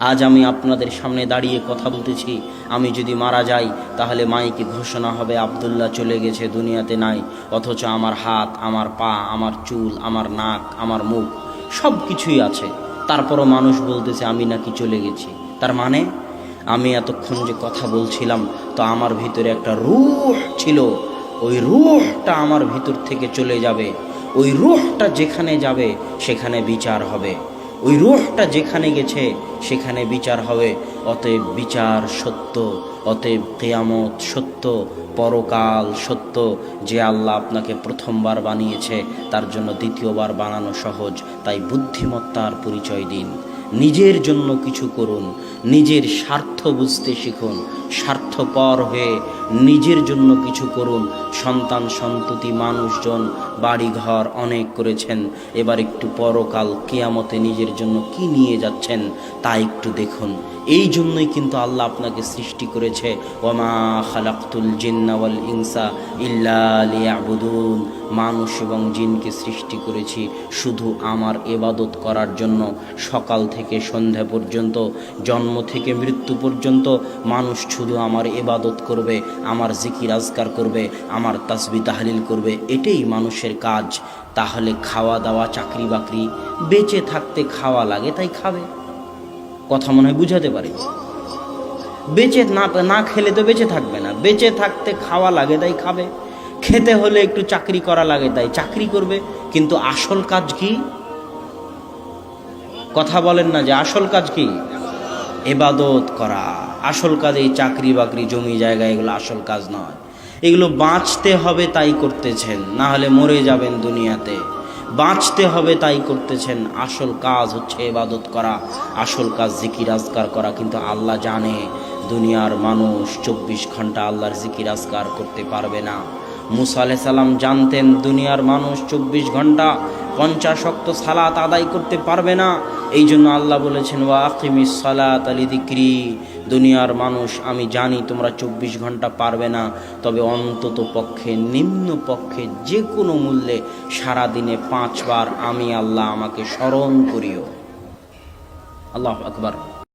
আজ আমি আপনাদের সামনে দাঁড়িয়ে কথা বলতেছি, আমি যদি মারা যাই তাহলে মাইকে ঘোষণা হবে আব্দুল্লাহ চলে গেছে, দুনিয়াতে নাই। অথচ আমার হাত, আমার পা, আমার চুল, আমার নাক, আমার মুখ সব কিছুই আছে। তারপরও মানুষ বলতেছে আমি নাকি চলে গেছি। তার মানে আমি এতক্ষণ যে কথা বলছিলাম, তো আমার ভিতরে একটা রূহ ছিল, ওই রূহটা আমার ভিতর থেকে চলে যাবে। ওই রূহটা যেখানে যাবে সেখানে বিচার হবে। ওই রূহটা যেখানে গেছে সেখানে বিচার হবে। অতএব বিচার সত্য, অতএব কিয়ামত সত্য, পরকাল সত্য। যে আল্লাহ আপনাকে প্রথমবার বানিয়েছে তার জন্য দ্বিতীয়বার বানানো সহজ। তাই বুদ্ধিমত্তার পরিচয় দিন, নিজের জন্য কিছু করুন, নিজের স্বার্থ বুঝতে শিখুন, স্বার্থপর হয়ে নিজের জন্য কিছু করুন। সন্তান সন্ততি মানুষজন বাড়িঘর অনেক করেছেন, এবার একটু পরকাল কিয়ামতে নিজের জন্য কি নিয়ে যাচ্ছেন তা একটু দেখুন। এই জন্যই কিন্তু আল্লাহ আপনাকে সৃষ্টি করেছে, ওয়ামা খালাকতুল জিন্না ওয়াল ইনসা ইল্লা লিয়াবুদুন। মানুষ এবং জিনকে সৃষ্টি করেছি শুধু আমার ইবাদত করার জন্য। সকাল থেকে সন্ধ্যা পর্যন্ত, জন্ম থেকে মৃত্যু পর্যন্ত মানুষ শুধু আমার ইবাদত করবে, আমার জিকির আজকার করবে, আমার তাসবিহ তাহলিল করবে, এটাই মানুষের কাজ। তাহলে খাওয়া দাওয়া, চাকরি বাকরি, বেঁচে থাকতে খাওয়া লাগে তাই খাবে। কথা মনে হয় বুঝাতে পারি? বেঁচে না খেলে তো বেঁচে থাকবে না। বেঁচে থাকতে খাওয়া লাগে তাই খাবে। খেতে হলে একটু চাকরি করা লাগে তাই চাকরি করবে। কিন্তু আসল কাজ কি? কথা বলেন না যে আসল কাজ কি? ইবাদত করা। আসল কাজ এই চাকরি বাকরি, জমি জায়গা, এগুলো আসল কাজ নয়। এগুলো বাঁচতে হবে তাই করতেছেন, না হলে মরে যাবেন দুনিয়াতে। বাঁচতে হবে তাই করতেছেন। আসল কাজ হচ্ছে ইবাদত করা, আসল কাজ জিকির আজকার করা। কিন্তু আল্লাহ জানে দুনিয়ার মানুষ 24 ঘন্টা আল্লাহর জিকির আজকার করতে পারবে না। মুসা আলাইহিস সালাম জানতেন দুনিয়ার মানুষ 24 ঘন্টা 50 ওয়াক্ত সালাত আদায় করতে পারবে না। এই জন্য আল্লাহ বলেছেন ওয়া আকিমিস সালাতা লিযিকরি। দুনিয়ার মানুষ আমি জানি তোমরা 24 ঘন্টা পারবে না, তবে অন্তত পক্ষে, নিম্ন পক্ষে, যে কোনো মূল্যে সারাদিনে 5 বার আমি আল্লাহ আমাকে স্মরণ করিও। আল্লাহু আকবার।